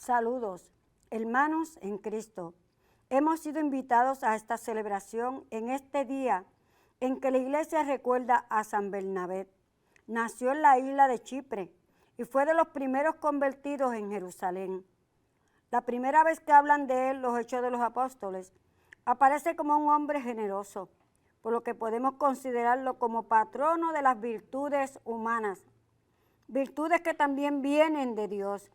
Saludos, hermanos en Cristo. Hemos sido invitados a esta celebración en este día en que la iglesia recuerda a San Bernabé. Nació en la isla de Chipre y fue de los primeros convertidos en Jerusalén. La primera vez que hablan de él, los Hechos de los Apóstoles, aparece como un hombre generoso, por lo que podemos considerarlo como patrono de las virtudes humanas, virtudes que también vienen de Dios.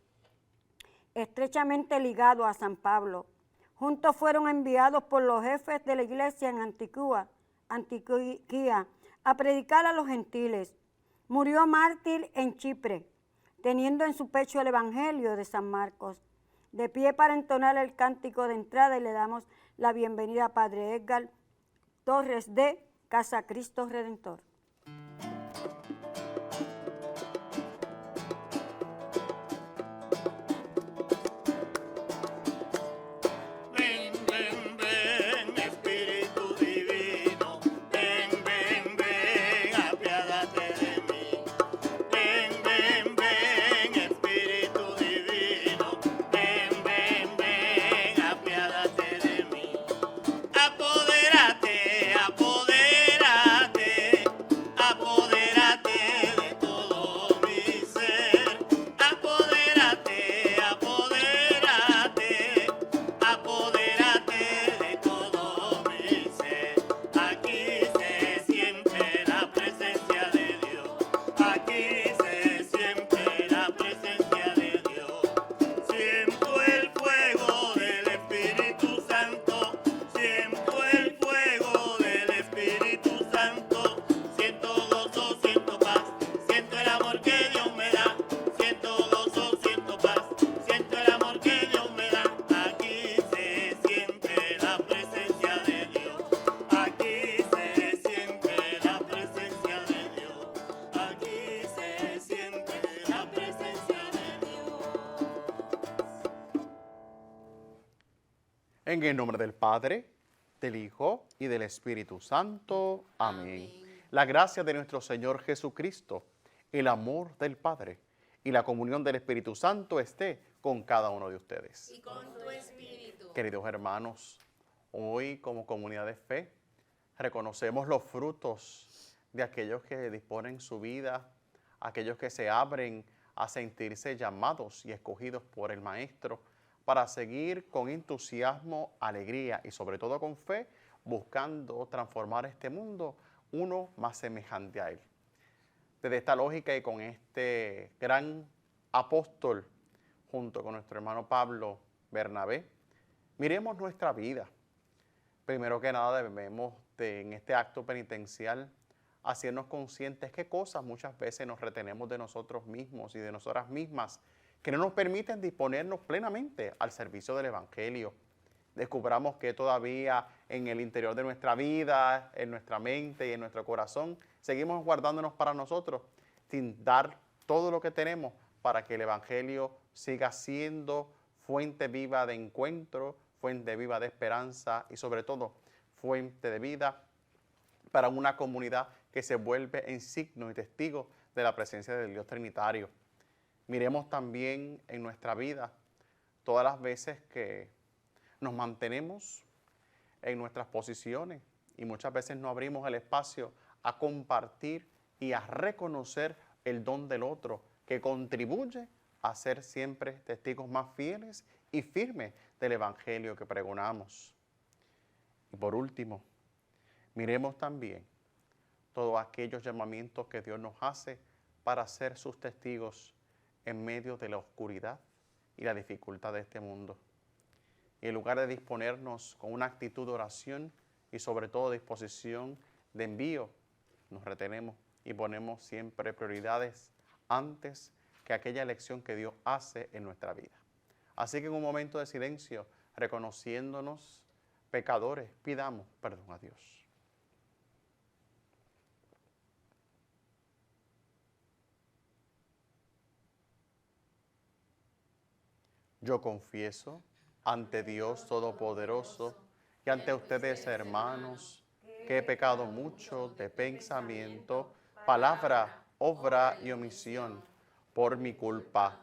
Estrechamente ligado a San Pablo, juntos fueron enviados por los jefes de la iglesia en Antioquía a predicar a los gentiles. Murió mártir en Chipre, teniendo en su pecho el Evangelio de San Marcos. De pie para entonar el cántico de entrada, y le damos la bienvenida a Padre Edgar Torres de Casa Cristo Redentor. En el nombre del Padre, del Hijo y del Espíritu Santo. Amén. La gracia de nuestro Señor Jesucristo, el amor del Padre y la comunión del Espíritu Santo esté con cada uno de ustedes. Y con tu espíritu. Queridos hermanos, hoy como comunidad de fe reconocemos los frutos de aquellos que disponen su vida, aquellos que se abren a sentirse llamados y escogidos por el Maestro para seguir con entusiasmo, alegría y sobre todo con fe, buscando transformar este mundo uno más semejante a Él. Desde esta lógica y con este gran apóstol, junto con nuestro hermano Pablo Bernabé, miremos nuestra vida. Primero que nada debemos, en este acto penitencial, hacernos conscientes qué cosas muchas veces nos retenemos de nosotros mismos y de nosotras mismas, que no nos permiten disponernos plenamente al servicio del Evangelio. Descubramos que todavía en el interior de nuestra vida, en nuestra mente y en nuestro corazón, seguimos guardándonos para nosotros, sin dar todo lo que tenemos para que el Evangelio siga siendo fuente viva de encuentro, fuente viva de esperanza y sobre todo fuente de vida para una comunidad que se vuelve en signo y testigo de la presencia del Dios Trinitario. Miremos también en nuestra vida todas las veces que nos mantenemos en nuestras posiciones y muchas veces no abrimos el espacio a compartir y a reconocer el don del otro que contribuye a ser siempre testigos más fieles y firmes del Evangelio que pregonamos. Y por último, miremos también todos aquellos llamamientos que Dios nos hace para ser sus testigos en medio de la oscuridad y la dificultad de este mundo. Y en lugar de disponernos con una actitud de oración y sobre todo disposición de envío, nos retenemos y ponemos siempre prioridades antes que aquella elección que Dios hace en nuestra vida. Así que en un momento de silencio, reconociéndonos pecadores, pidamos perdón a Dios. Yo confieso ante Dios Todopoderoso y ante ustedes, hermanos, que he pecado mucho de pensamiento, palabra, obra y omisión, por mi culpa,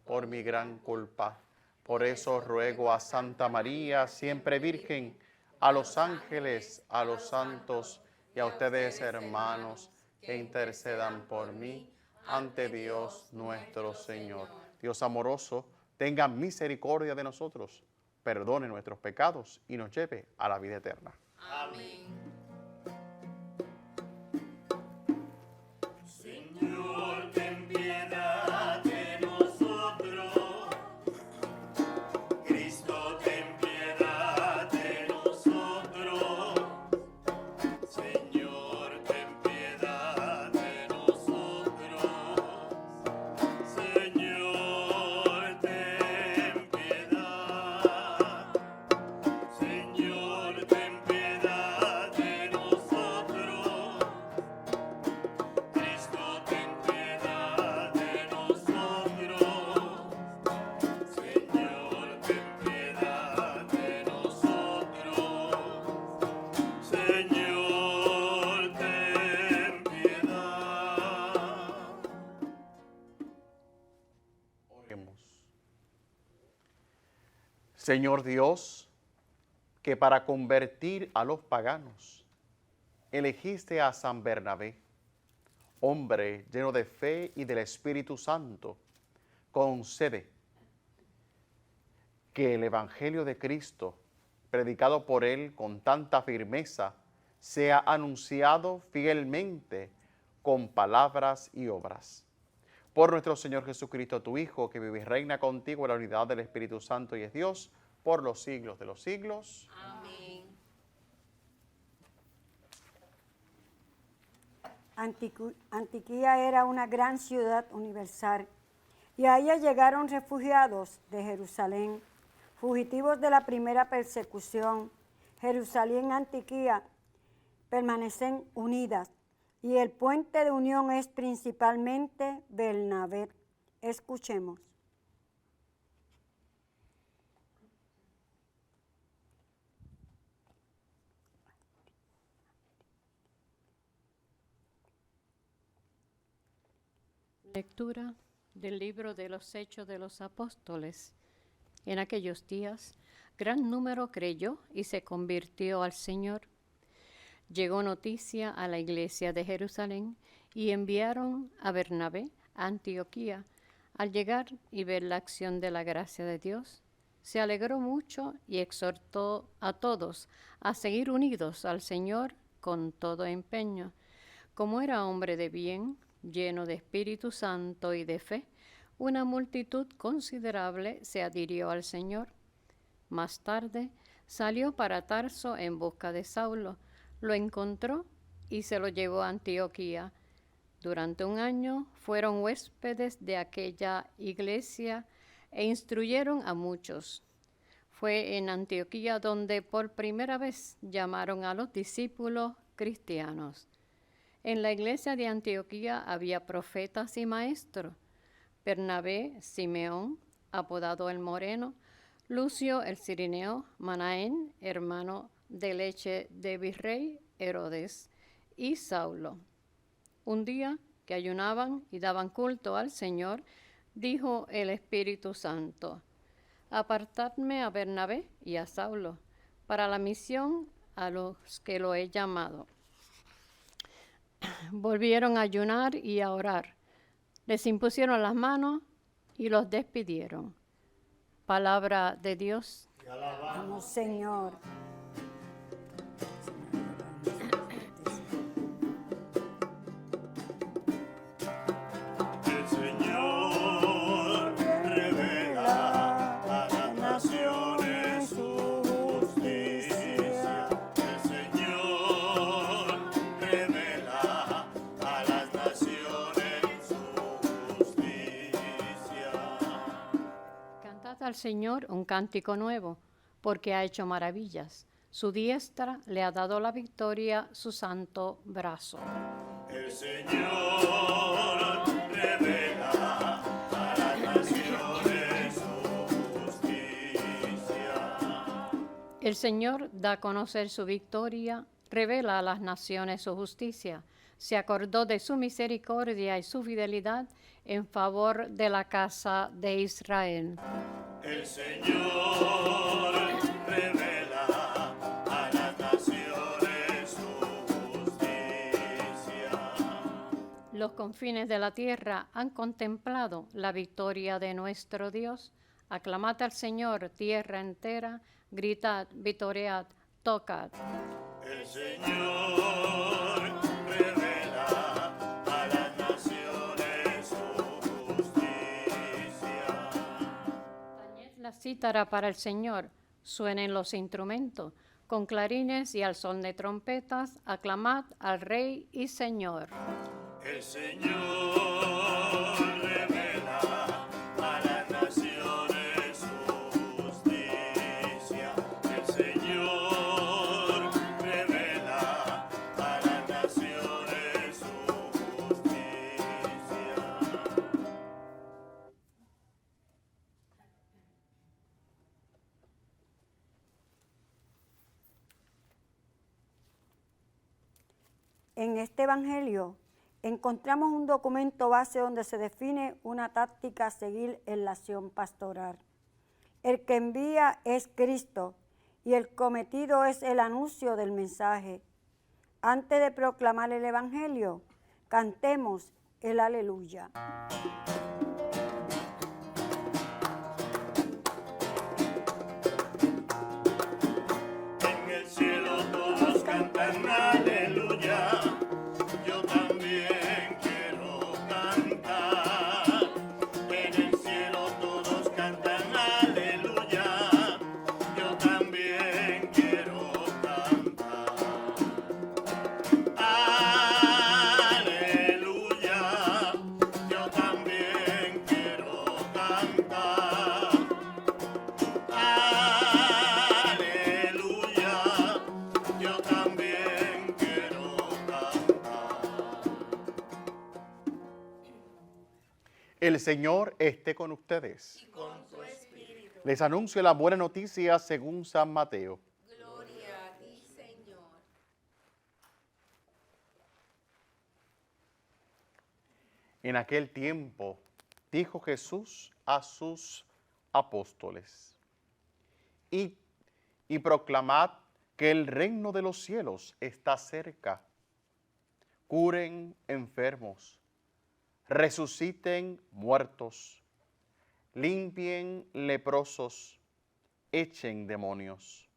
por mi gran culpa. Por eso ruego a Santa María, siempre Virgen, a los ángeles, a los santos y a ustedes, hermanos, que intercedan por mí ante Dios nuestro Señor. Dios amoroso, tenga misericordia de nosotros, perdone nuestros pecados y nos lleve a la vida eterna. Amén. Señor Dios, que para convertir a los paganos elegiste a San Bernabé, hombre lleno de fe y del Espíritu Santo, concede que el Evangelio de Cristo, predicado por él con tanta firmeza, sea anunciado fielmente con palabras y obras. Por nuestro Señor Jesucristo, tu Hijo, que vive y reina contigo en la unidad del Espíritu Santo y es Dios, por los siglos de los siglos. Amén. Antioquía era una gran ciudad universal y a ella llegaron refugiados de Jerusalén, fugitivos de la primera persecución. Jerusalén y Antioquía permanecen unidas y el puente de unión es principalmente Bernabé. Escuchemos. Lectura del libro de los Hechos de los Apóstoles. En aquellos días, gran número creyó y se convirtió al Señor. Llegó noticia a la iglesia de Jerusalén y enviaron a Bernabé a Antioquía. Al llegar y ver la acción de la gracia de Dios, se alegró mucho y exhortó a todos a seguir unidos al Señor con todo empeño. Como era hombre de bien, lleno de Espíritu Santo y de fe, una multitud considerable se adhirió al Señor. Más tarde salió para Tarso en busca de Saulo, lo encontró y se lo llevó a Antioquía. Durante un año fueron huéspedes de aquella iglesia e instruyeron a muchos. Fue en Antioquía donde por primera vez llamaron a los discípulos cristianos. En la iglesia de Antioquía había profetas y maestros: Bernabé, Simeón, apodado el Moreno, Lucio el Cirineo, Manaén, hermano de leche de virrey Herodes, y Saulo. Un día que ayunaban y daban culto al Señor, dijo el Espíritu Santo: apartadme a Bernabé y a Saulo para la misión a los que lo he llamado. Volvieron a ayunar y a orar. Les impusieron las manos y los despidieron. Palabra de Dios. Te alabamos, Señor. El Señor revela a las naciones su justicia. El Señor revela a las naciones su justicia. Cantad al Señor un cántico nuevo, porque ha hecho maravillas. Su diestra le ha dado la victoria, su santo brazo. El Señor revela a las naciones su justicia. El Señor da a conocer su victoria, revela a las naciones su justicia. se acordó de su misericordia y su fidelidad en favor de la casa de Israel. El Señor revela a las naciones su justicia. Los confines de la tierra han contemplado la victoria de nuestro Dios. Aclamad al Señor, tierra entera, gritad, vitoread, tocad. El Señor revela a las naciones su justicia. Tañed la cítara para el Señor, suenen los instrumentos, con clarines y al son de trompetas, aclamad al Rey y Señor. El Señor revela a las naciones su justicia. El Señor revela a las naciones su justicia. En este Evangelio encontramos un documento base donde se define una táctica a seguir en la acción pastoral. El que envía es Cristo y el cometido es el anuncio del mensaje. Antes de proclamar el Evangelio, cantemos el aleluya. En el cielo todos cantan aleluya. Yo también quiero cantar. En el cielo todos cantan aleluya. Yo también quiero cantar. Aleluya. Yo también quiero cantar. Aleluya, yo también quiero cantar. El Señor esté con ustedes. Les anuncio la buena noticia según San Mateo. Gloria a ti, Señor. En aquel tiempo dijo Jesús a sus apóstoles: Id y proclamad que el reino de los cielos está cerca. Curen enfermos, resuciten muertos, limpien leprosos, echen demonios.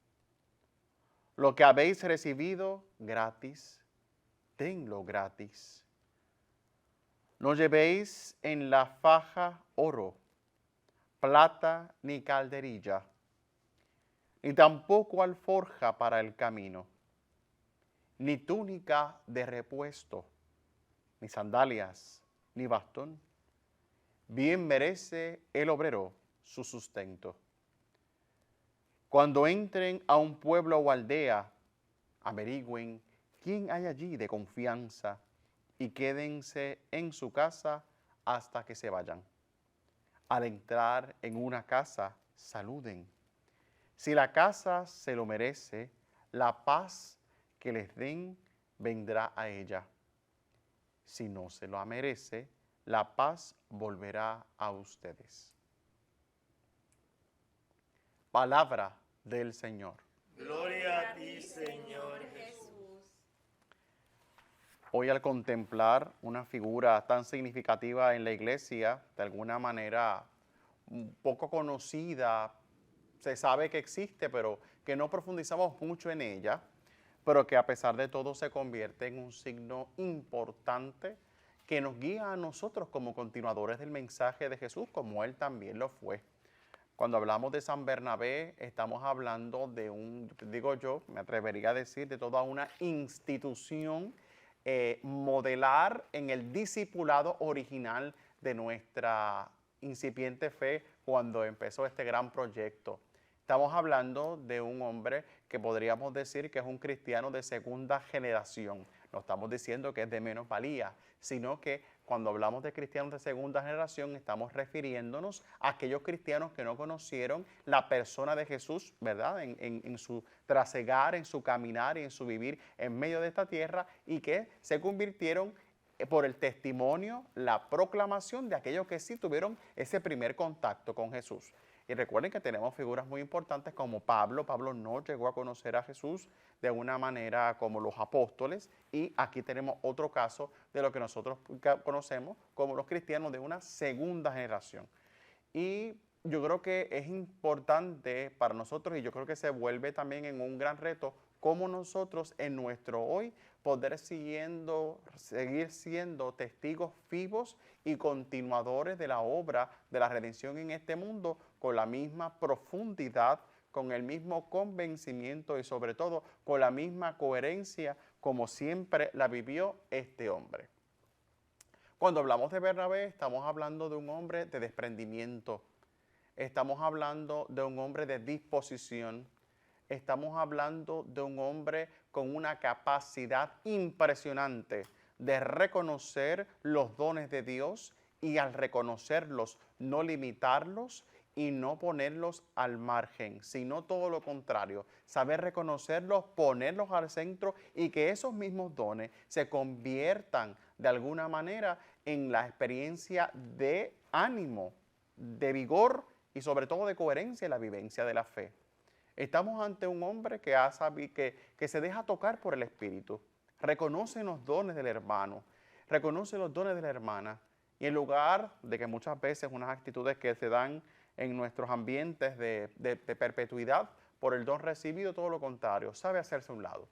Lo que habéis recibido gratis, denlo gratis. No llevéis en la faja oro, plata ni calderilla, ni tampoco alforja para el camino, ni túnica de repuesto, ni sandalias, ni bastón. Bien merece el obrero su sustento. Cuando entren a un pueblo o aldea, averigüen quién hay allí de confianza y quédense en su casa hasta que se vayan. Al entrar en una casa, saluden. Si la casa se lo merece, la paz que les den vendrá a ella. Si no se lo merece, la paz volverá a ustedes. Palabra del Señor. Gloria a ti, Señor Jesús. Hoy, al contemplar una figura tan significativa en la iglesia, de alguna manera un poco conocida, se sabe que existe, pero que no profundizamos mucho en ella, pero que a pesar de todo se convierte en un signo importante que nos guía a nosotros como continuadores del mensaje de Jesús, como Él también lo fue. Cuando hablamos de San Bernabé, estamos hablando de me atrevería a decir, de toda una institución modelar en el discipulado original de nuestra incipiente fe cuando empezó este gran proyecto. Estamos hablando de un hombre que podríamos decir que es un cristiano de segunda generación. No estamos diciendo que es de menos valía, sino que cuando hablamos de cristianos de segunda generación, estamos refiriéndonos a aquellos cristianos que no conocieron la persona de Jesús, ¿verdad? En su trasegar, en su caminar y en su vivir en medio de esta tierra, y que se convirtieron por el testimonio, la proclamación de aquellos que sí tuvieron ese primer contacto con Jesús. Y recuerden que tenemos figuras muy importantes como Pablo. Pablo no llegó a conocer a Jesús de una manera como los apóstoles. Y aquí tenemos otro caso de lo que nosotros conocemos como los cristianos de una segunda generación. Y yo creo que es importante para nosotros, y yo creo que se vuelve también en un gran reto, cómo nosotros en nuestro hoy poder seguir siendo testigos vivos y continuadores de la obra de la redención en este mundo con la misma profundidad, con el mismo convencimiento y sobre todo con la misma coherencia como siempre la vivió este hombre. Cuando hablamos de Bernabé, estamos hablando de un hombre de desprendimiento, estamos hablando de un hombre de disposición, estamos hablando de un hombre con una capacidad impresionante de reconocer los dones de Dios y al reconocerlos no limitarlos y no ponerlos al margen, sino todo lo contrario, saber reconocerlos, ponerlos al centro y que esos mismos dones se conviertan de alguna manera en la experiencia de ánimo, de vigor y sobre todo de coherencia en la vivencia de la fe. Estamos ante un hombre que se deja tocar por el Espíritu, reconoce los dones del hermano, reconoce los dones de la hermana, y en lugar de que muchas veces unas actitudes que se dan en nuestros ambientes de perpetuidad por el don recibido, todo lo contrario, sabe hacerse a un lado.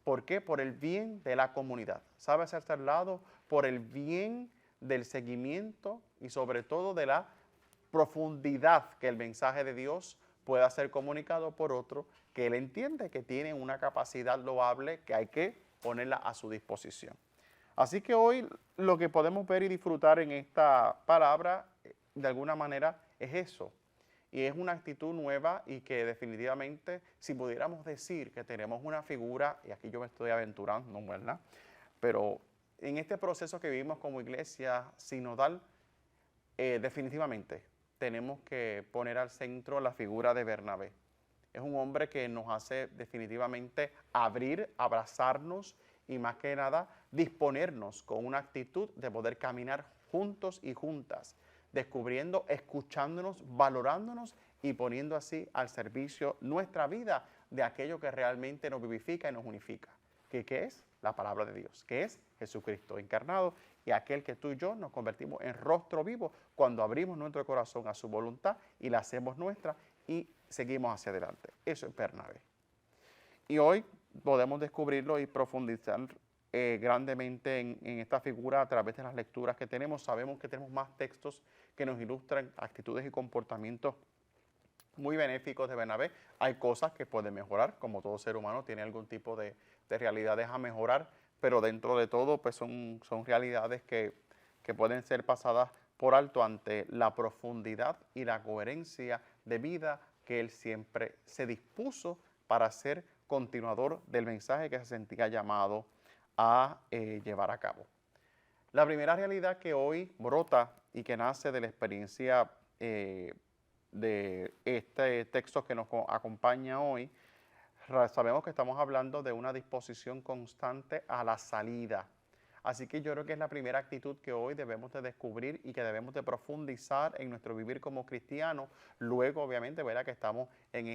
¿Por qué? Por el bien de la comunidad. Sabe hacerse al lado por el bien del seguimiento y sobre todo de la profundidad que el mensaje de Dios pueda ser comunicado por otro, que él entiende que tiene una capacidad loable que hay que ponerla a su disposición. Así que hoy lo que podemos ver y disfrutar en esta palabra, de alguna manera, es eso. Y es una actitud nueva y que definitivamente, si pudiéramos decir que tenemos una figura, y aquí yo me estoy aventurando, ¿verdad? Pero en este proceso que vivimos como iglesia sinodal, definitivamente tenemos que poner al centro la figura de Bernabé. Es un hombre que nos hace definitivamente abrir, abrazarnos y más que nada disponernos con una actitud de poder caminar juntos y juntas, descubriendo, escuchándonos, valorándonos y poniendo así al servicio nuestra vida de aquello que realmente nos vivifica y nos unifica. ¿Qué es? La palabra de Dios, que es Jesucristo encarnado y aquel que tú y yo nos convertimos en rostro vivo cuando abrimos nuestro corazón a su voluntad y la hacemos nuestra y seguimos hacia adelante. Eso es Bernabé. Y hoy podemos descubrirlo y profundizar grandemente en esta figura a través de las lecturas que tenemos. Sabemos que tenemos más textos que nos ilustran actitudes y comportamientos muy benéficos de Bernabé. Hay cosas que pueden mejorar, como todo ser humano tiene algún tipo de realidades a mejorar, pero dentro de todo pues son realidades que pueden ser pasadas por alto ante la profundidad y la coherencia de vida que él siempre se dispuso para ser continuador del mensaje que se sentía llamado a llevar a cabo. La primera realidad que hoy brota y que nace de la experiencia de este texto que nos acompaña hoy, sabemos que estamos hablando de una disposición constante a la salida. Así que yo creo que es la primera actitud que hoy debemos de descubrir y que debemos de profundizar en nuestro vivir como cristianos. Luego, obviamente, verá que estamos en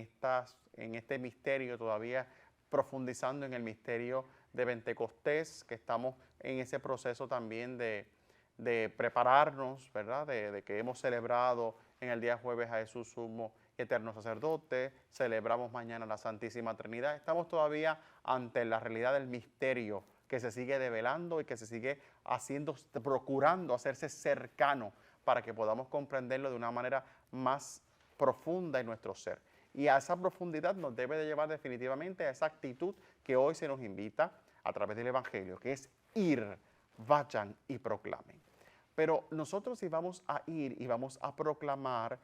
este misterio todavía profundizando en el misterio de Pentecostés, que estamos en ese proceso también de prepararnos, ¿verdad? De que hemos celebrado en el día jueves a Jesús sumo eterno sacerdote, celebramos mañana la Santísima Trinidad. Estamos todavía ante la realidad del misterio que se sigue develando y que se sigue procurando hacerse cercano para que podamos comprenderlo de una manera más profunda en nuestro ser. Y a esa profundidad nos debe de llevar definitivamente a esa actitud que hoy se nos invita a través del Evangelio, que es ir, vayan y proclamen. Pero nosotros si vamos a ir y vamos a proclamar,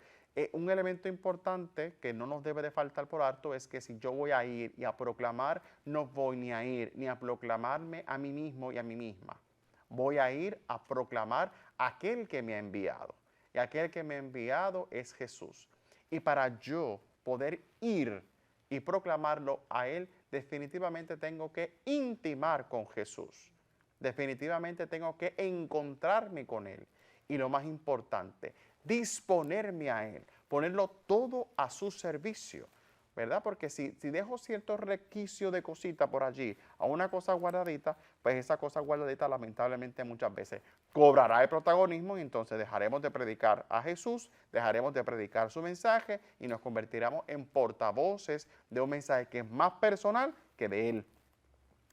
Un elemento importante que no nos debe de faltar por alto es que si yo voy a ir y a proclamar, no voy ni a ir ni a proclamarme a mí mismo y a mí misma. Voy a ir a proclamar a aquel que me ha enviado. Y aquel que me ha enviado es Jesús. Y para yo poder ir y proclamarlo a Él, definitivamente tengo que intimar con Jesús. Definitivamente tengo que encontrarme con Él. Y lo más importante, disponerme a Él, ponerlo todo a su servicio, ¿verdad? Porque si dejo cierto requisito de cosita por allí a una cosa guardadita, pues esa cosa guardadita lamentablemente muchas veces cobrará el protagonismo y entonces dejaremos de predicar a Jesús, dejaremos de predicar su mensaje y nos convertiremos en portavoces de un mensaje que es más personal que de Él.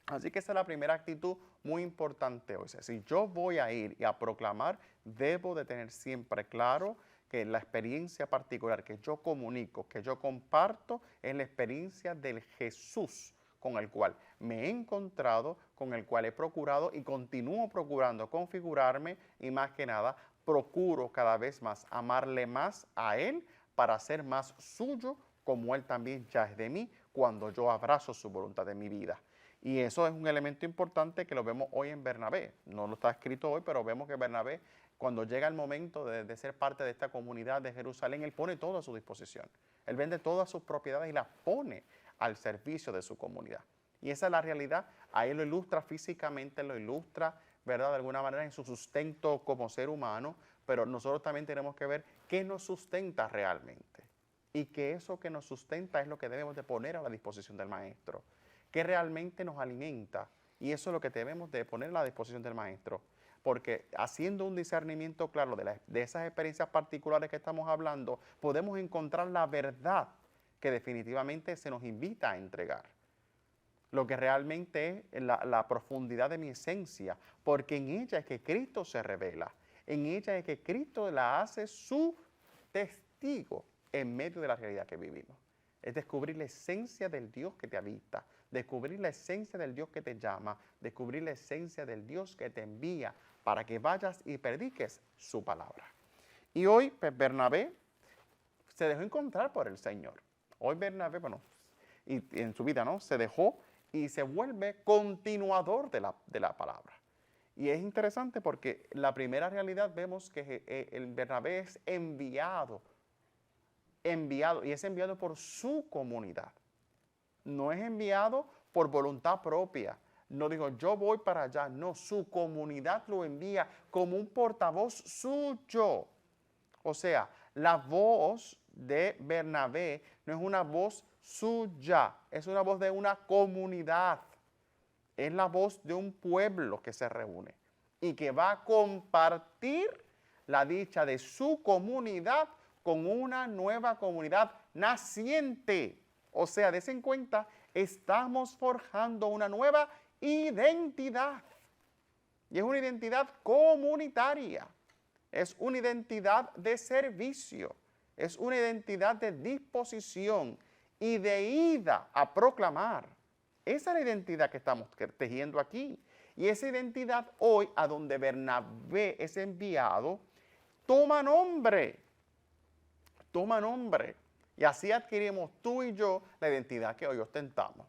Así que esa es la primera actitud muy importante hoy. O sea, si yo voy a ir y a proclamar, debo de tener siempre claro que la experiencia particular que yo comunico, que yo comparto, es la experiencia del Jesús con el cual me he encontrado, con el cual he procurado y continúo procurando configurarme y más que nada procuro cada vez más amarle más a Él para ser más suyo como Él también ya es de mí cuando yo abrazo su voluntad en mi vida. Y eso es un elemento importante que lo vemos hoy en Bernabé. No lo está escrito hoy, pero vemos que Bernabé, cuando llega el momento de ser parte de esta comunidad de Jerusalén, él pone todo a su disposición. Él vende todas sus propiedades y las pone al servicio de su comunidad. Y esa es la realidad. Ahí lo ilustra físicamente, lo ilustra, ¿verdad? De alguna manera en su sustento como ser humano, pero nosotros también tenemos que ver qué nos sustenta realmente. Y que eso que nos sustenta es lo que debemos de poner a la disposición del Maestro. Que realmente nos alimenta, y eso es lo que debemos de poner a la disposición del Maestro, porque haciendo un discernimiento claro de esas experiencias particulares que estamos hablando, podemos encontrar la verdad que definitivamente se nos invita a entregar, lo que realmente es la profundidad de mi esencia, porque en ella es que Cristo se revela, en ella es que Cristo la hace su testigo en medio de la realidad que vivimos. Es descubrir la esencia del Dios que te habita, descubrir la esencia del Dios que te llama, descubrir la esencia del Dios que te envía para que vayas y prediques su palabra. Y hoy pues, Bernabé se dejó encontrar por el Señor. Hoy Bernabé, bueno, y en su vida, ¿no? Se dejó y se vuelve continuador de la palabra. Y es interesante porque la primera realidad vemos que el Bernabé es enviado, y es enviado por su comunidad. No es enviado por voluntad propia. No digo, yo voy para allá. No, su comunidad lo envía como un portavoz suyo. O sea, la voz de Bernabé no es una voz suya, es una voz de una comunidad. Es la voz de un pueblo que se reúne y que va a compartir la dicha de su comunidad con una nueva comunidad naciente. O sea, des en cuenta, estamos forjando una nueva identidad. Y es una identidad comunitaria. Es una identidad de servicio. Es una identidad de disposición y de ida a proclamar. Esa es la identidad que estamos tejiendo aquí. Y esa identidad hoy, a donde Bernabé es enviado, toma nombre. Toma nombre. Y así adquirimos tú y yo la identidad que hoy ostentamos.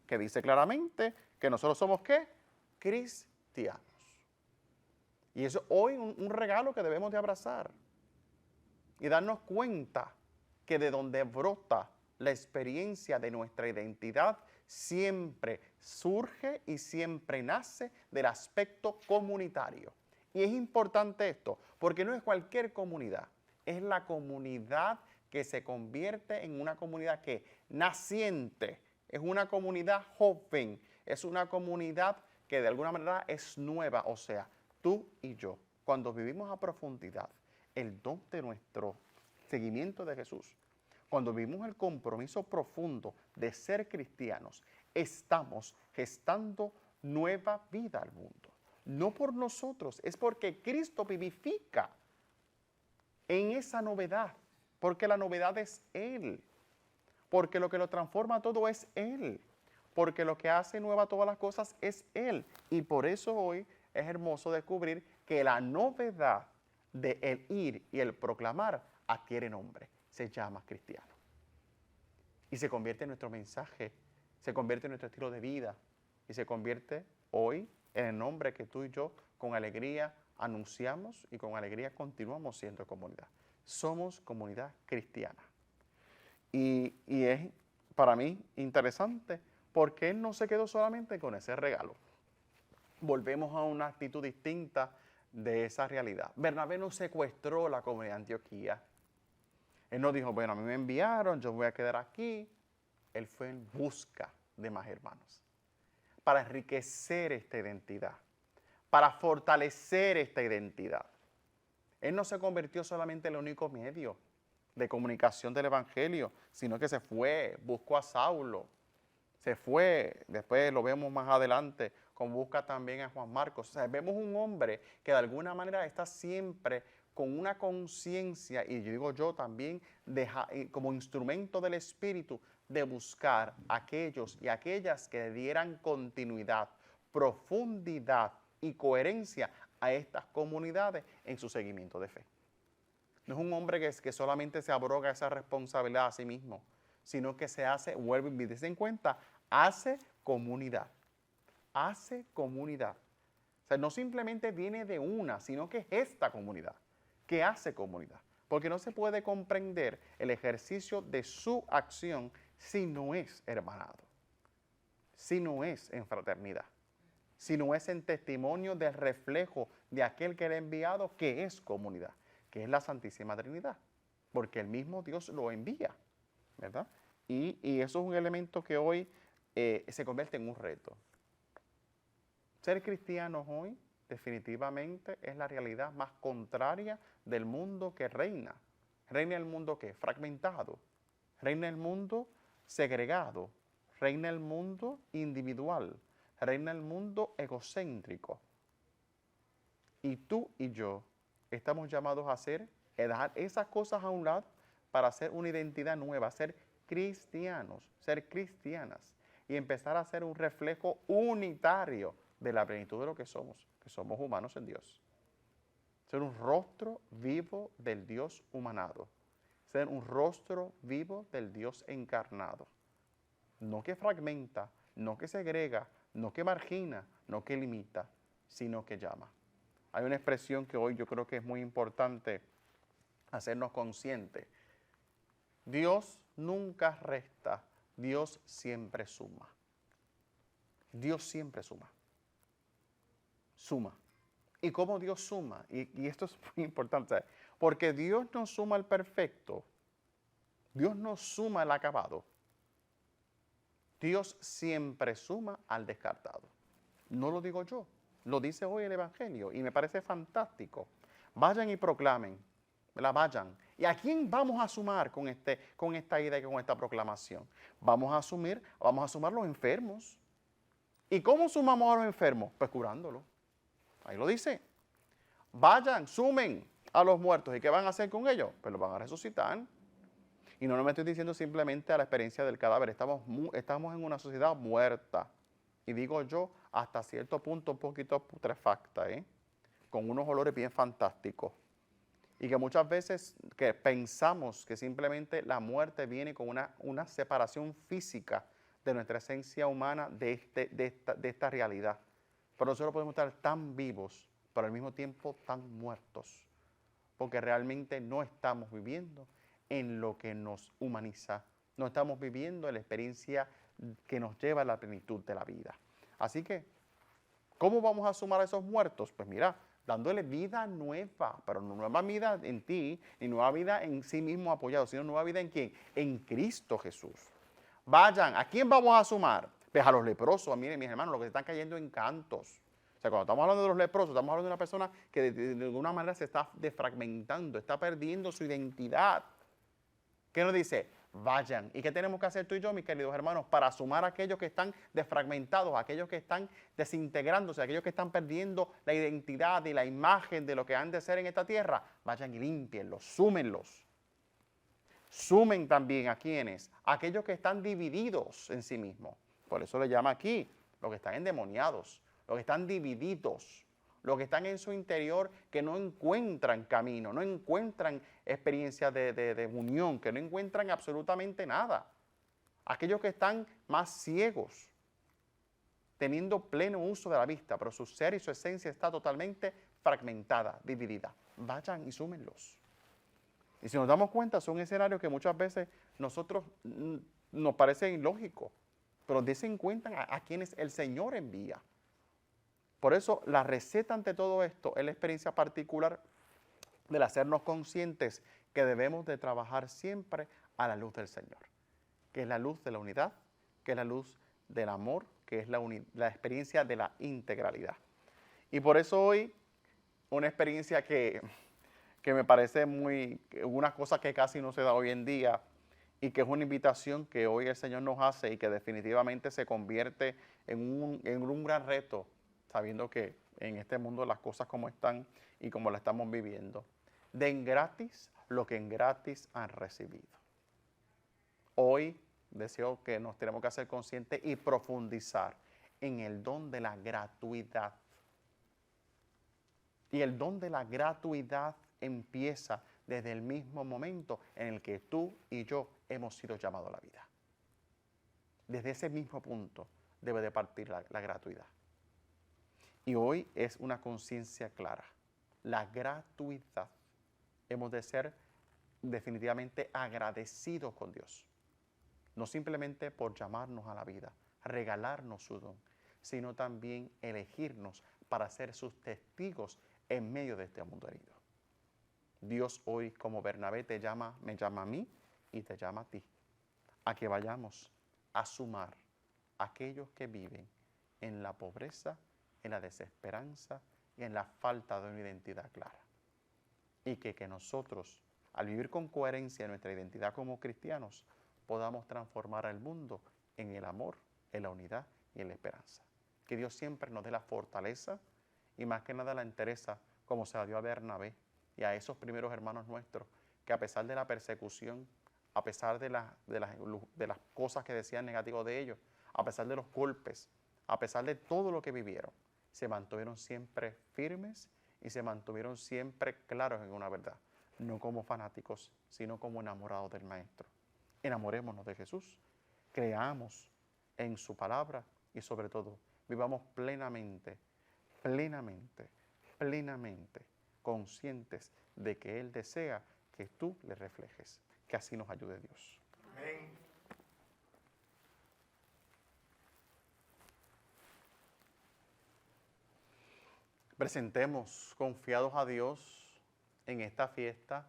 Que dice claramente que nosotros somos ¿qué? Cristianos. Y eso hoy un regalo que debemos de abrazar. Y darnos cuenta que de donde brota la experiencia de nuestra identidad siempre surge y siempre nace del aspecto comunitario. Y es importante esto, porque no es cualquier comunidad, es la comunidad que se convierte en una comunidad que naciente, es una comunidad joven, es una comunidad que de alguna manera es nueva, o sea, tú y yo, cuando vivimos a profundidad el don de nuestro seguimiento de Jesús, cuando vivimos el compromiso profundo de ser cristianos, estamos gestando nueva vida al mundo. No por nosotros, es porque Cristo vivifica en esa novedad, porque la novedad es Él, porque lo que lo transforma todo es Él, porque lo que hace nueva todas las cosas es Él. Y por eso hoy es hermoso descubrir que la novedad de el ir y el proclamar adquiere nombre, se llama cristiano. Y se convierte en nuestro mensaje, se convierte en nuestro estilo de vida y se convierte hoy en el nombre que tú y yo con alegría anunciamos y con alegría continuamos siendo comunidad. Somos comunidad cristiana. Y es para mí interesante porque él no se quedó solamente con ese regalo. Volvemos a una actitud distinta de esa realidad. Bernabé no secuestró la comunidad de Antioquía. Él no dijo, bueno, a mí me enviaron, yo voy a quedar aquí. Él fue en busca de más hermanos para enriquecer esta identidad, para fortalecer esta identidad. Él no se convirtió solamente en el único medio de comunicación del Evangelio, sino que se fue, buscó a Saulo, se fue, después lo vemos más adelante, como busca también a Juan Marcos. O sea, vemos un hombre que de alguna manera está siempre con una conciencia, y yo también, como instrumento del Espíritu, de buscar a aquellos y aquellas que dieran continuidad, profundidad y coherencia a estas comunidades en su seguimiento de fe. No es un hombre que solamente se abroga esa responsabilidad a sí mismo, sino que se hace, vuelve y dice en cuenta, hace comunidad. Hace comunidad. O sea, no simplemente viene de una, sino que es esta comunidad, que hace comunidad. Porque no se puede comprender el ejercicio de su acción si no es hermanado, si no es en fraternidad, si no es en testimonio del reflejo de aquel que le ha enviado, que es comunidad, que es la Santísima Trinidad, porque el mismo Dios lo envía, ¿verdad? Y eso es un elemento que hoy se convierte en un reto. Ser cristianos hoy definitivamente es la realidad más contraria del mundo que reina. Reina el mundo que fragmentado, reina el mundo segregado, reina el mundo individual, reina el mundo egocéntrico. Y tú y yo estamos llamados a dejar esas cosas a un lado para hacer una identidad nueva, ser cristianos, ser cristianas y empezar a ser un reflejo unitario de la plenitud de lo que somos humanos en Dios. Ser un rostro vivo del Dios humanado. Ser un rostro vivo del Dios encarnado. No que fragmenta, no que segrega, no que margina, no que limita, sino que llama. Hay una expresión que hoy yo creo que es muy importante hacernos conscientes. Dios nunca resta, Dios siempre suma. Dios siempre suma. Suma. ¿Y cómo Dios suma? Y esto es muy importante, porque Dios no suma el perfecto, Dios no suma el acabado, Dios siempre suma al descartado. No lo digo yo, lo dice hoy el Evangelio y me parece fantástico. Vayan y proclamen, ¿verdad? Vayan. ¿Y a quién vamos a sumar con esta idea y con esta proclamación? Vamos a sumar a los enfermos. ¿Y cómo sumamos a los enfermos? Pues curándolos. Ahí lo dice. Vayan, sumen a los muertos. ¿Y qué van a hacer con ellos? Pues los van a resucitar. Y no me estoy diciendo simplemente a la experiencia del cadáver. Estamos en una sociedad muerta. Y digo yo, hasta cierto punto un poquito putrefacta, con unos olores bien fantásticos. Y que muchas veces que pensamos que simplemente la muerte viene con una separación física de nuestra esencia humana de esta realidad. Pero nosotros podemos estar tan vivos, pero al mismo tiempo tan muertos, porque realmente no estamos viviendo en lo que nos humaniza, no estamos viviendo en la experiencia que nos lleva a la plenitud de la vida. Así que, ¿cómo vamos a sumar a esos muertos? Pues mira, dándole vida nueva, pero no nueva vida en ti, ni nueva vida en sí mismo apoyado, sino nueva vida en ¿quién? En Cristo Jesús. Vayan, ¿a quién vamos a sumar? Pues a los leprosos, miren mis hermanos, los que están cayendo en cantos. O sea, cuando estamos hablando de los leprosos, estamos hablando de una persona que de alguna manera se está defragmentando, está perdiendo su identidad. ¿Qué nos dice? Vayan. ¿Y qué tenemos que hacer tú y yo, mis queridos hermanos, para sumar a aquellos que están desfragmentados, a aquellos que están desintegrándose, a aquellos que están perdiendo la identidad y la imagen de lo que han de ser en esta tierra? Vayan y límpienlos, súmenlos. Sumen también a quienes, aquellos que están divididos en sí mismos. Por eso le llama aquí, los que están endemoniados, los que están divididos, los que están en su interior, que no encuentran camino, no encuentran experiencia de unión, que no encuentran absolutamente nada. Aquellos que están más ciegos, teniendo pleno uso de la vista, pero su ser y su esencia está totalmente fragmentada, dividida. Vayan y súmenlos. Y si nos damos cuenta, son escenarios que muchas veces nosotros nos parece ilógico, pero desen cuenta a quienes el Señor envía. Por eso la receta ante todo esto es la experiencia particular del hacernos conscientes que debemos de trabajar siempre a la luz del Señor, que es la luz de la unidad, que es la luz del amor, que es la experiencia de la integralidad. Y por eso hoy, una experiencia que me parece una cosa que casi no se da hoy en día, y que es una invitación que hoy el Señor nos hace y que definitivamente se convierte en un gran reto, sabiendo que en este mundo las cosas como están y como la estamos viviendo. Den gratis lo que en gratis han recibido. Hoy deseo que nos tenemos que hacer conscientes y profundizar en el don de la gratuidad. Y el don de la gratuidad empieza desde el mismo momento en el que tú y yo hemos sido llamados a la vida. Desde ese mismo punto debe de partir la gratuidad. Y hoy es una conciencia clara. La gratuidad. Hemos de ser definitivamente agradecidos con Dios. No simplemente por llamarnos a la vida, regalarnos su don, sino también elegirnos para ser sus testigos en medio de este mundo herido. Dios hoy, como Bernabé, me llama a mí y te llama a ti, a que vayamos a sumar a aquellos que viven en la pobreza, en la desesperanza y en la falta de una identidad clara. Y que nosotros, al vivir con coherencia nuestra identidad como cristianos, podamos transformar al mundo en el amor, en la unidad y en la esperanza. Que Dios siempre nos dé la fortaleza y más que nada la entereza, como se la dio a Bernabé y a esos primeros hermanos nuestros, que a pesar de la persecución, a pesar de las cosas que decían negativos de ellos, a pesar de los golpes, a pesar de todo lo que vivieron, se mantuvieron siempre firmes y se mantuvieron siempre claros en una verdad, no como fanáticos, sino como enamorados del Maestro. Enamorémonos de Jesús, creamos en su palabra y sobre todo vivamos plenamente conscientes de que Él desea que tú le reflejes. Que así nos ayude Dios. Amén. Presentemos confiados a Dios en esta fiesta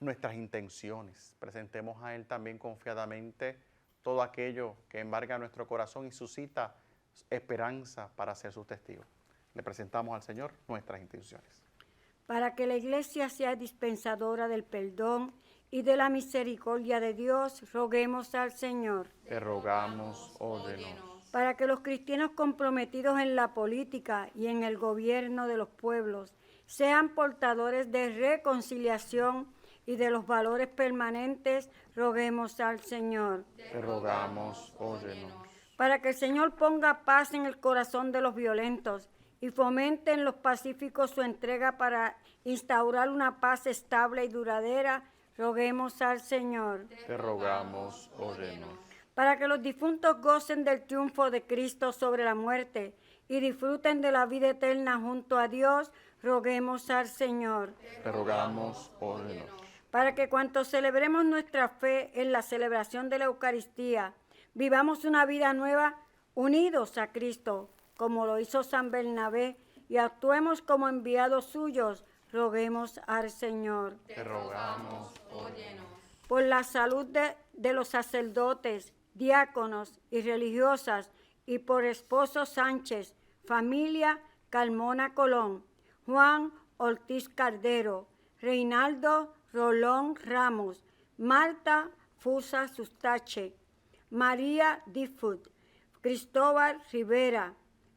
nuestras intenciones. Presentemos a Él también confiadamente todo aquello que embarga nuestro corazón y suscita esperanza para ser sus testigos. Le presentamos al Señor nuestras intenciones. Para que la Iglesia sea dispensadora del perdón y de la misericordia de Dios, roguemos al Señor. Te rogamos, óyenos. Para que los cristianos comprometidos en la política y en el gobierno de los pueblos sean portadores de reconciliación y de los valores permanentes, roguemos al Señor. Te rogamos, óyenos. Para que el Señor ponga paz en el corazón de los violentos y fomente en los pacíficos su entrega para instaurar una paz estable y duradera, roguemos al Señor. Te rogamos, óyenos. Para que los difuntos gocen del triunfo de Cristo sobre la muerte y disfruten de la vida eterna junto a Dios, roguemos al Señor. Te rogamos, óyenos. Para que cuantos celebremos nuestra fe en la celebración de la Eucaristía, vivamos una vida nueva unidos a Cristo, como lo hizo San Bernabé, y actuemos como enviados suyos, roguemos al Señor. Te rogamos, óyenos. Por la salud de los sacerdotes, diáconos y religiosas, y por Esposo Sánchez, familia Carmona Colón, Juan Ortiz Cardero, Reinaldo Rolón Ramos, Marta Fusa Sustache, María Difut, Cristóbal Rivera,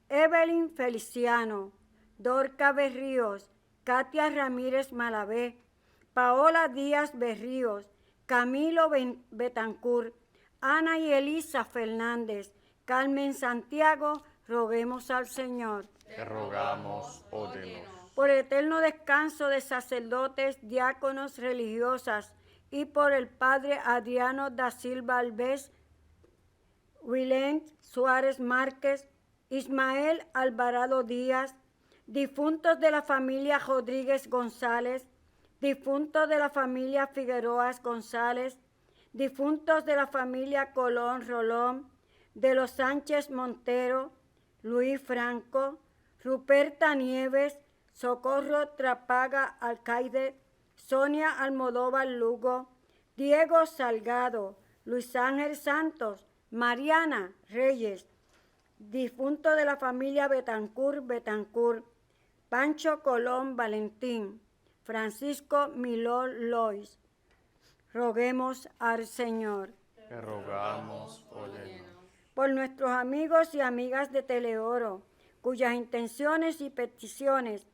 Evelyn Feliciano, Dorca Berríos, Katia Ramírez Malavé, Paola Díaz Berríos, Camilo Betancourt, Ana y Elisa Fernández, Carmen Santiago roguemos al Señor. Te rogamos, óyenos. Por el eterno descanso de sacerdotes, diáconos, religiosas, y por el Padre Adriano da Silva Alves, Wilén Suárez Márquez, Ismael Alvarado Díaz, difuntos de la familia Rodríguez González, difuntos de la familia Figueroas González, difuntos de la familia Colón Rolón, de los Sánchez Montero, Luis Franco, Ruperta Nieves, Socorro Trapaga Alcaide, Sonia Almodóvar Lugo, Diego Salgado, Luis Ángel Santos, Mariana Reyes, difunto de la familia Betancourt, Pancho Colón Valentín, Francisco Milón Lois. Roguemos al Señor. Te rogamos, óyenos. Por nuestros amigos y amigas de Teleoro, cuyas intenciones y peticiones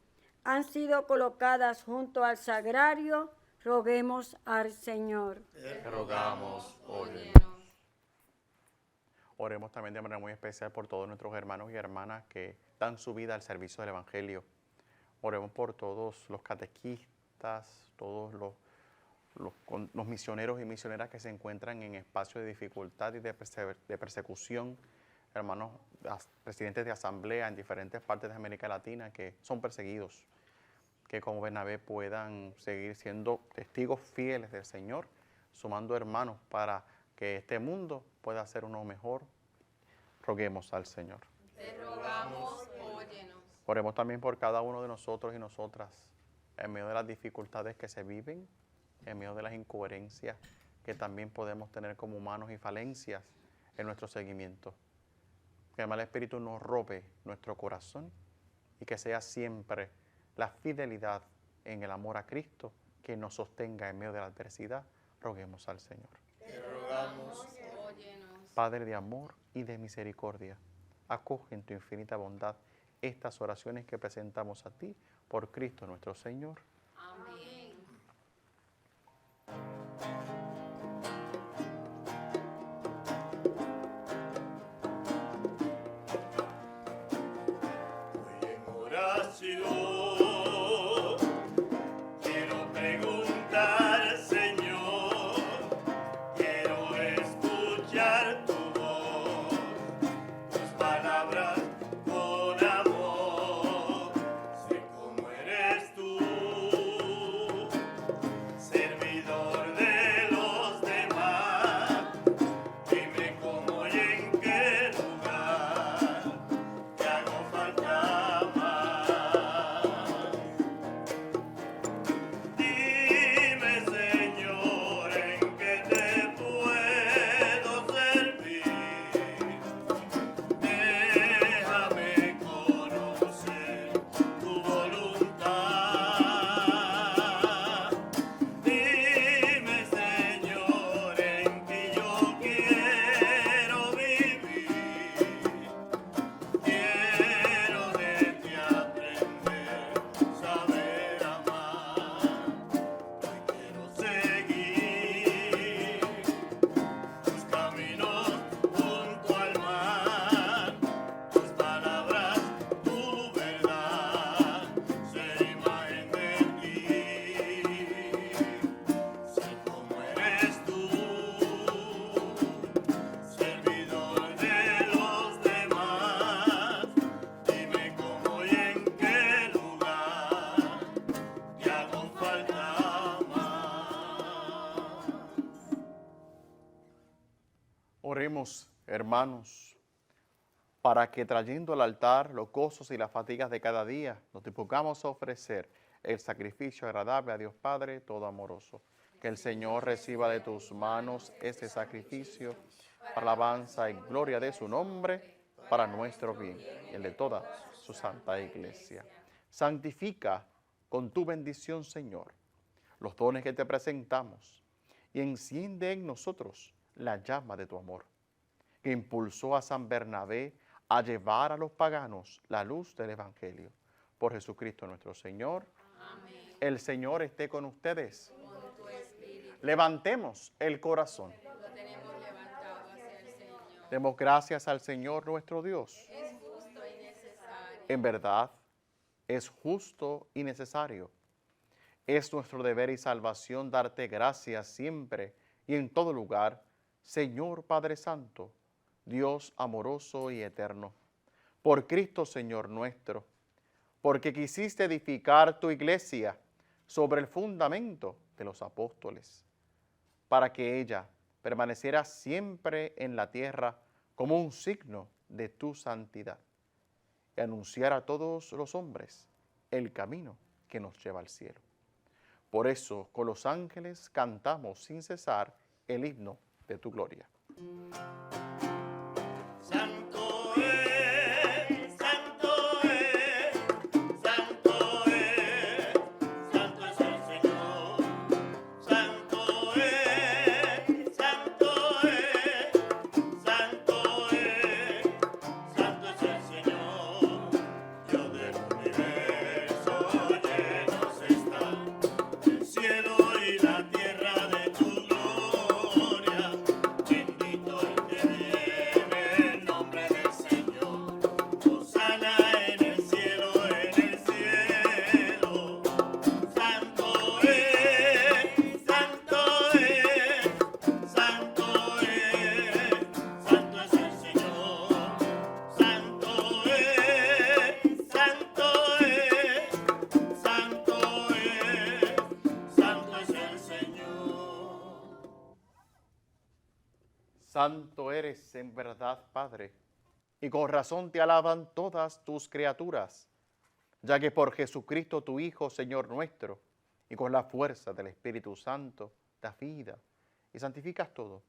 han sido colocadas junto al sagrario, roguemos al Señor. Te rogamos, óyenos. Oremos también de manera muy especial por todos nuestros hermanos y hermanas que dan su vida al servicio del Evangelio. Oremos por todos los catequistas, todos los misioneros y misioneras que se encuentran en espacios de dificultad y de persecución, hermanos presidentes de asamblea en diferentes partes de América Latina que son perseguidos, que como Bernabé puedan seguir siendo testigos fieles del Señor, sumando hermanos para que este mundo pueda ser uno mejor. Roguemos al Señor. Te rogamos, óyenos. Oremos también por cada uno de nosotros y nosotras, en medio de las dificultades que se viven, en medio de las incoherencias que también podemos tener como humanos y falencias en nuestro seguimiento. Que el mal espíritu nos robe nuestro corazón y que sea siempre la fidelidad en el amor a Cristo que nos sostenga en medio de la adversidad. Roguemos al Señor. Te rogamos, óyenos. Padre de amor y de misericordia, acoge en tu infinita bondad estas oraciones que presentamos a ti por Cristo nuestro Señor. Amén. Hoy en oración quiero preguntar, Señor, quiero escuchar tu voz, tus palabras con amor. Sé cómo eres tú, servidor de los demás. Dime cómo y en qué lugar te hago falta más. Dime, Señor, en qué te puedo servir. Déjame conocer tu voluntad. Dime, Señor, en que yo quiero vivir. Quiero de ti aprender, saber amar. Hoy quiero seguir tus caminos junto al mar, tus palabras, tu verdad, ser imagen de ti. Sé cómo eres tú, servidor de los demás. Dime cómo y en qué lugar te hago falta más. Oremos, hermanos, para que trayendo al altar los gozos y las fatigas de cada día, nos dispongamos a ofrecer el sacrificio agradable a Dios Padre todo amoroso. Que el Señor reciba de tus manos este sacrificio para alabanza y gloria de su nombre, para nuestro bien y el de toda su santa iglesia. Santifica con tu bendición, Señor, los dones que te presentamos y enciende en nosotros la llama de tu amor, que impulsó a San Bernabé a llevar a los paganos la luz del Evangelio. Por Jesucristo nuestro Señor. Amén. El Señor esté con ustedes. Con tu espíritu Levantemos el corazón. lo tenemos levantado hacia el Señor. Demos gracias al Señor nuestro Dios. Es justo En verdad, es justo y necesario. Es nuestro deber y salvación darte gracias siempre y en todo lugar, Señor Padre Santo, Dios amoroso y eterno. Por Cristo Señor nuestro, porque quisiste edificar tu iglesia sobre el fundamento de los apóstoles, para que ella permaneciera siempre en la tierra como un signo de tu santidad, y anunciar a todos los hombres el camino que nos lleva al cielo. Por eso, con los ángeles cantamos sin cesar el himno de tu gloria. Santo es, santo es, santo es, santo es el Señor. Santo es, santo es, santo es, santo es el Señor. Dios del universo llenos está el cielo y la tierra de tu gloria. Bendito el que viene en nombre del Señor. Hosana en el cielo, en el cielo. Santo es, santo es, santo es, santo es el Señor. Santo es, santo es, santo es, santo es el Señor. Santo eres en verdad, Padre, y con razón te alaban todas tus criaturas, ya que por Jesucristo tu Hijo, Señor nuestro, y con la fuerza del Espíritu Santo, das vida y santificas todo,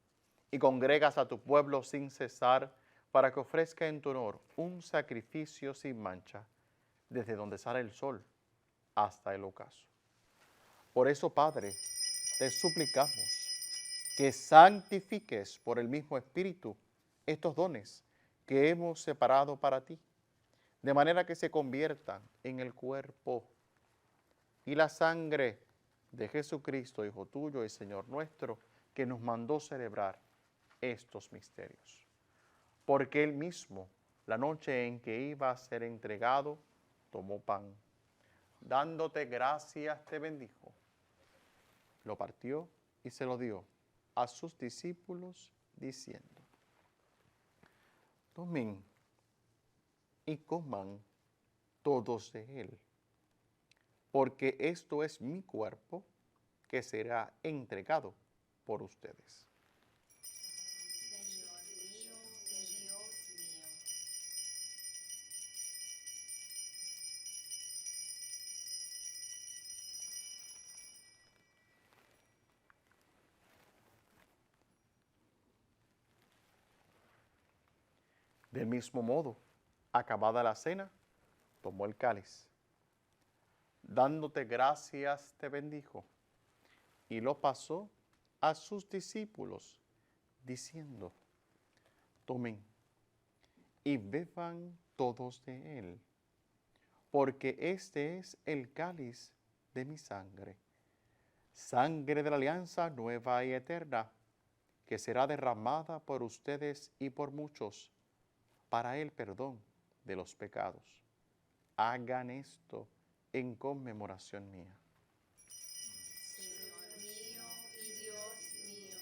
y congregas a tu pueblo sin cesar para que ofrezca en tu honor un sacrificio sin mancha, desde donde sale el sol hasta el ocaso. Por eso, Padre, te suplicamos que santifiques por el mismo Espíritu estos dones que hemos separado para ti, de manera que se conviertan en el cuerpo y la sangre de Jesucristo, Hijo tuyo y Señor nuestro, que nos mandó celebrar estos misterios. Porque él mismo, la noche en que iba a ser entregado, tomó pan. Dándote gracias, te bendijo. Lo partió y se lo dio a sus discípulos, diciendo: tomen y coman todos de él, porque esto es mi cuerpo que será entregado por ustedes. Señor mío y Dios mío. Del mismo modo, acabada la cena, tomó el cáliz. Dándote gracias, te bendijo, y lo pasó a sus discípulos, diciendo: tomen y beban todos de él, porque este es el cáliz de mi sangre, sangre de la alianza nueva y eterna, que será derramada por ustedes y por muchos, para el perdón de los pecados. Hagan esto en conmemoración mía. Señor mío y Dios mío.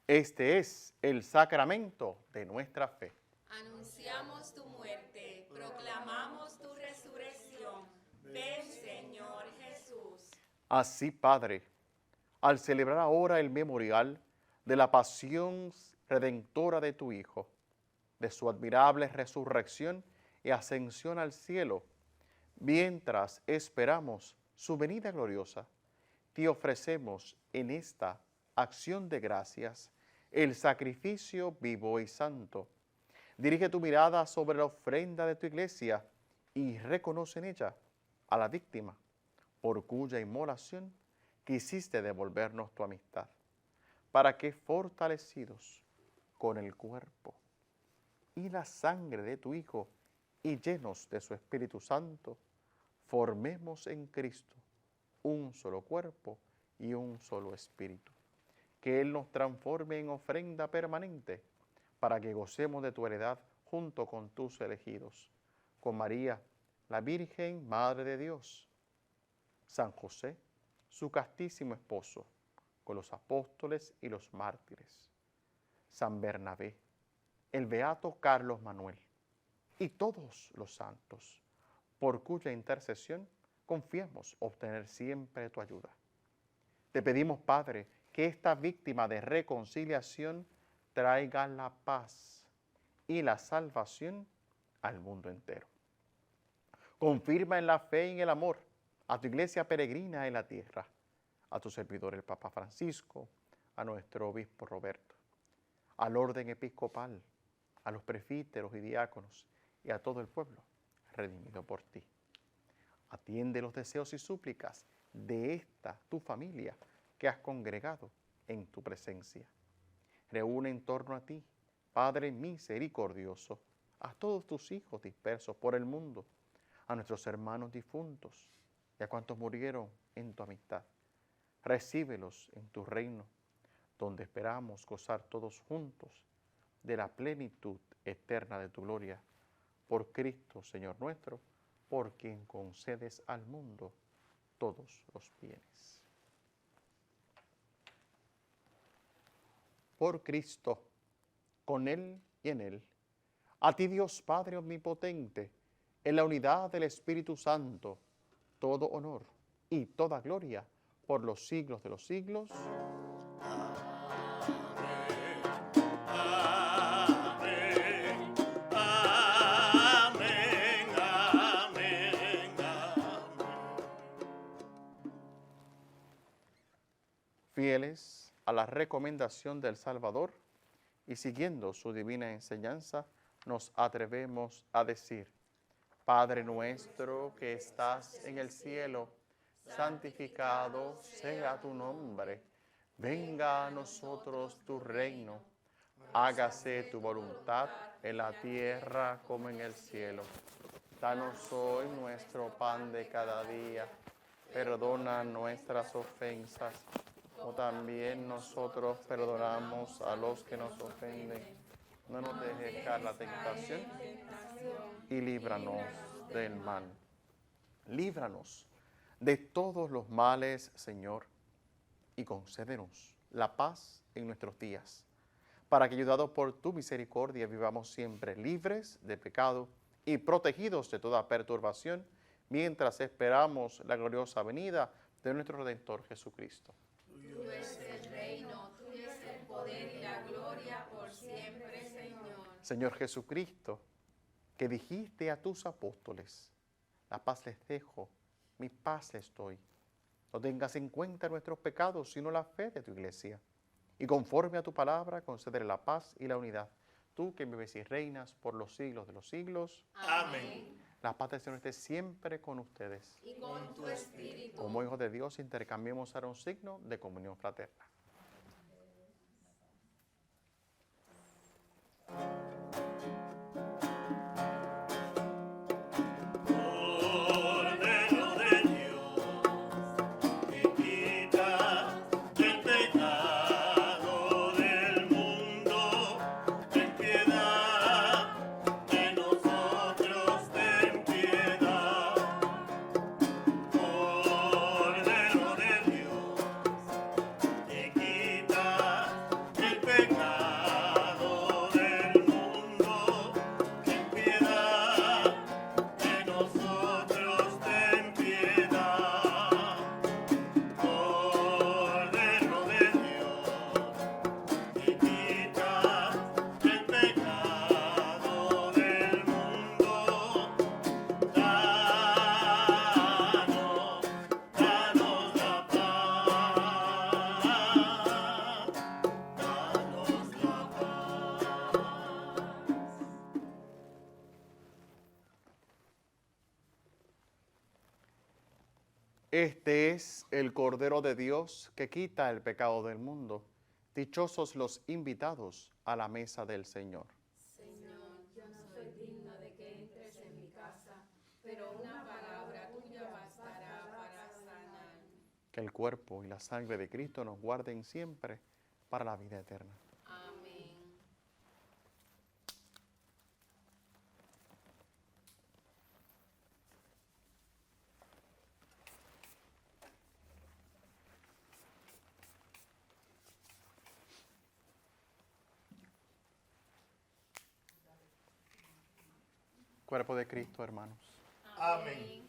Este es el sacramento de nuestra fe. Anunciamos tu muerte, proclamamos tu resurrección. Ven, Señor Jesús. Así, Padre, al celebrar ahora el memorial de la pasión redentora de tu Hijo, de su admirable resurrección y ascensión al cielo, mientras esperamos su venida gloriosa, te ofrecemos en esta acción de gracias el sacrificio vivo y santo. Dirige tu mirada sobre la ofrenda de tu iglesia y reconoce en ella a la víctima por cuya inmolación quisiste devolvernos tu amistad, para que, fortalecidos con el cuerpo y la sangre de tu Hijo, y llenos de su Espíritu Santo, formemos en Cristo un solo cuerpo y un solo espíritu. Que Él nos transforme en ofrenda permanente para que gocemos de tu heredad junto con tus elegidos, con María, la Virgen Madre de Dios, San José, su castísimo esposo, con los apóstoles y los mártires, San Bernabé, el beato Carlos Manuel y todos los santos, por cuya intercesión confiamos obtener siempre tu ayuda. Te pedimos, Padre, que esta víctima de reconciliación traiga la paz y la salvación al mundo entero. Confirma en la fe y en el amor a tu iglesia peregrina en la tierra, a tu servidor el Papa Francisco, a nuestro obispo Roberto, al orden episcopal, a los presbíteros y diáconos y a todo el pueblo redimido por ti. Atiende los deseos y súplicas de esta tu familia que has congregado en tu presencia. Reúne en torno a ti, Padre misericordioso, a todos tus hijos dispersos por el mundo, a nuestros hermanos difuntos y a cuantos murieron en tu amistad. Recíbelos en tu reino, donde esperamos gozar todos juntos de la plenitud eterna de tu gloria. Por Cristo, Señor nuestro, por quien concedes al mundo todos los bienes. Por Cristo, con Él y en Él, a ti Dios Padre Omnipotente, en la unidad del Espíritu Santo, todo honor y toda gloria por los siglos de los siglos. Amén, amén, amén, amén. Fieles a la recomendación del Salvador y siguiendo su divina enseñanza, nos atrevemos a decir: Padre nuestro que estás en el cielo, santificado sea tu nombre. Venga a nosotros tu reino. Hágase tu voluntad en la tierra como en el cielo. Danos hoy nuestro pan de cada día. Perdona nuestras ofensas, como también nosotros perdonamos a los que nos ofenden. No nos dejes caer la tentación y líbranos del mal. Líbranos de todos los males, Señor, y concédenos la paz en nuestros días, para que, ayudados por tu misericordia, vivamos siempre libres de pecado y protegidos de toda perturbación, mientras esperamos la gloriosa venida de nuestro Redentor Jesucristo. Tuyo es el reino, tuyo es el poder y la gloria por siempre, Señor. Señor Jesucristo, que dijiste a tus apóstoles: la paz les dejo, mi paz les doy. No tengas en cuenta nuestros pecados, sino la fe de tu iglesia. Y conforme a tu palabra, concédele la paz y la unidad. Tú que vives y reinas por los siglos de los siglos. Amén. La paz del Señor esté siempre con ustedes. Y con tu espíritu. Como hijos de Dios, intercambiemos ahora un signo de comunión fraterna. Cordero de Dios, que quitas el pecado del mundo, ten piedad de nosotros, ten piedad. Cordero de Dios, que quitas el pecado del mundo, ten piedad de nosotros, ten piedad. Cordero de Dios, que quitas el pecado del mundo, danos la paz, danos la paz. Este es el Cordero de Dios que quita el pecado del mundo. Dichosos los invitados a la mesa del Señor. Señor, yo no soy digno de que entres en mi Que el cuerpo y la sangre de Cristo nos guarden siempre para la vida eterna. Amén. Cuerpo de Cristo, hermanos. Amén.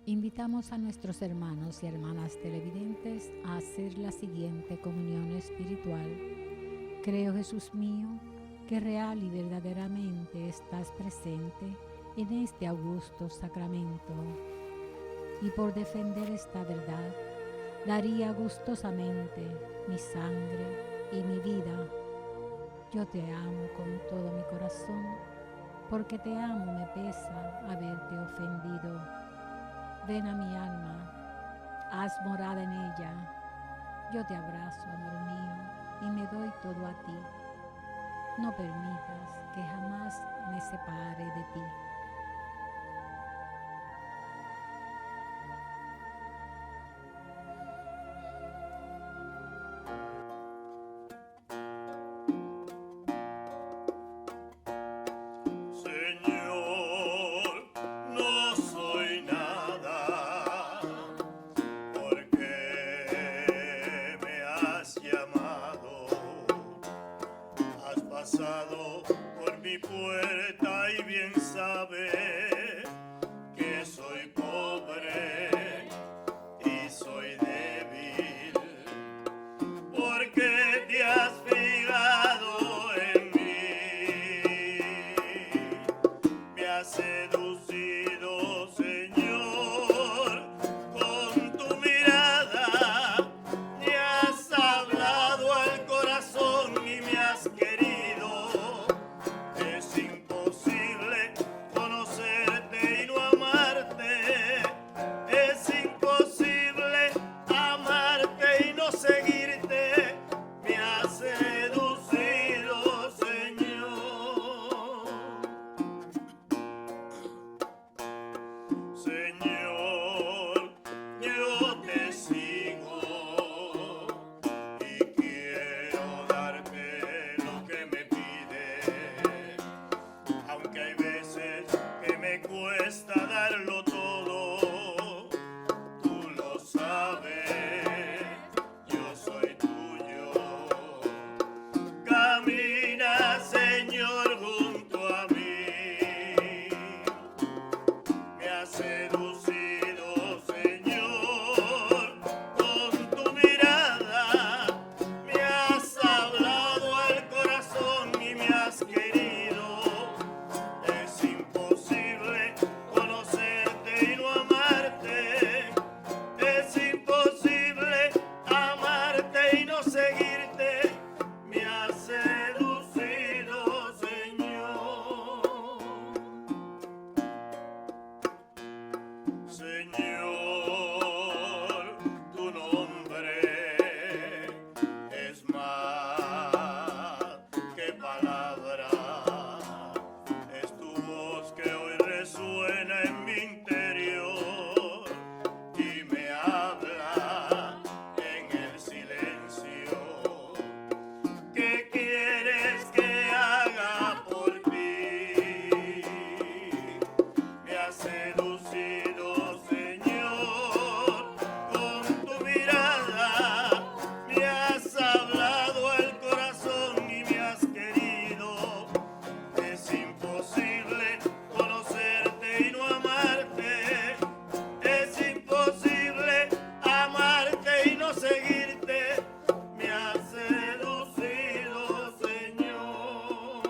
Invitamos a nuestros hermanos y hermanas televidentes a hacer la siguiente comunión espiritual. Creo, Jesús mío, que real y verdaderamente estás presente en este augusto sacramento. Y por defender esta verdad, daría gustosamente mi sangre y mi vida. Yo te amo con todo mi corazón, porque te amo me pesa haberte ofendido. Ven a mi alma, haz morada en ella. Yo te abrazo, amor mío, y me doy todo a ti. No permitas que jamás me separe de ti. Señor, no soy nada, porque me has llamado. Has pasado por mi puerta y bien sabes que soy pobre y soy débil, porque te has fijado en mí. Me has seducido, Señor, con tu mirada. Me has hablado al corazón y me has querido. Es imposible conocerte y no amarte. Es imposible amarte y no seguirte. Me has seducido, Señor. Señor, yo te sigo y quiero darte lo que me pides, aunque hay veces que me cuesta darlo todo. Tú lo sabes, yo soy tuyo. Camina, Señor, junto a mí. Me has seducido, Señor, con tu mirada. Me has hablado al corazón y me has querido. Es imposible conocerte y no amarte. Es imposible amarte y no seguirte. Me has seducido, Señor. Señor, tu nombre es más que palabra. Es tu voz que hoy resuena en mi interior y me habla en el silencio. ¿Qué quieres que haga por ti? Me has seducido, Señor, con tu mirada. Me has hablado al corazón y me has querido. Es imposible conocerte y no amarte. Es imposible amarte y no seguirte. Me has seducido, Señor.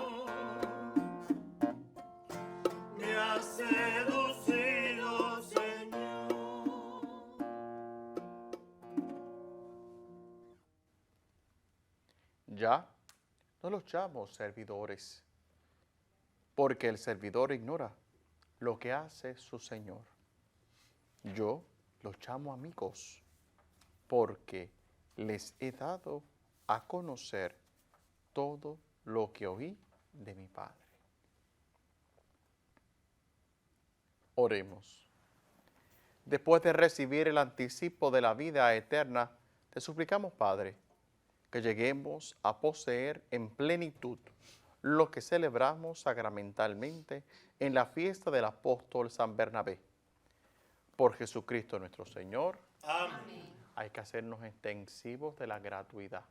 Me has seducido, Señor. Ya no los llamo servidores, porque el servidor ignora lo que hace su Señor. Yo los llamo amigos, porque les he dado a conocer todo lo que oí de mi Padre. Oremos. Después de recibir el anticipo de la vida eterna, te suplicamos, Padre, que lleguemos a poseer en plenitud lo que celebramos sacramentalmente en la fiesta del apóstol San Bernabé. Por Jesucristo nuestro Señor. Amén. Hay que hacernos extensivos de la gratuidad.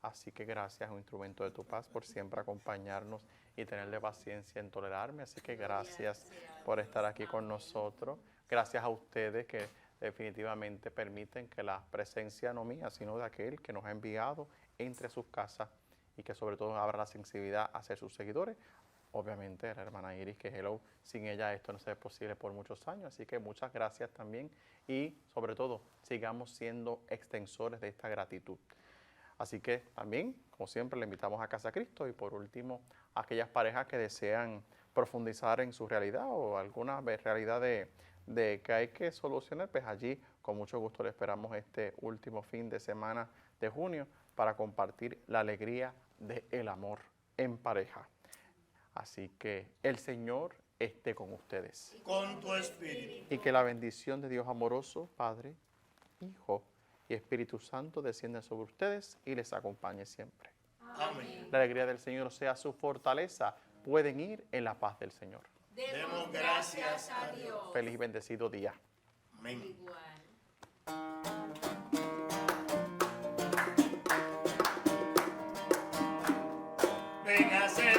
Así que gracias, un instrumento de tu paz, por siempre acompañarnos y tenerle paciencia en tolerarme. Así que gracias por estar aquí con nosotros. Gracias a ustedes que definitivamente permiten que la presencia no mía, sino de aquel que nos ha enviado entre sus casas y que sobre todo abra la sensibilidad hacia sus seguidores. Obviamente la hermana Iris, que hello, sin ella esto no sería posible por muchos años. Así que muchas gracias también y sobre todo sigamos siendo extensores de esta gratitud. Así que también, como siempre, le invitamos a Casa Cristo y por último, a aquellas parejas que desean profundizar en su realidad o alguna realidad de que hay que solucionar, pues allí con mucho gusto le esperamos este último fin de semana de junio para compartir la alegría del amor en pareja. Así que el Señor esté con ustedes. Con tu espíritu. Y que la bendición de Dios amoroso, Padre, Hijo y Espíritu Santo descienda sobre ustedes y les acompañe siempre. Amén. La alegría del Señor sea su fortaleza. Pueden ir en la paz del Señor. Demos gracias a Dios. Feliz y bendecido día. Amén. Ven a ser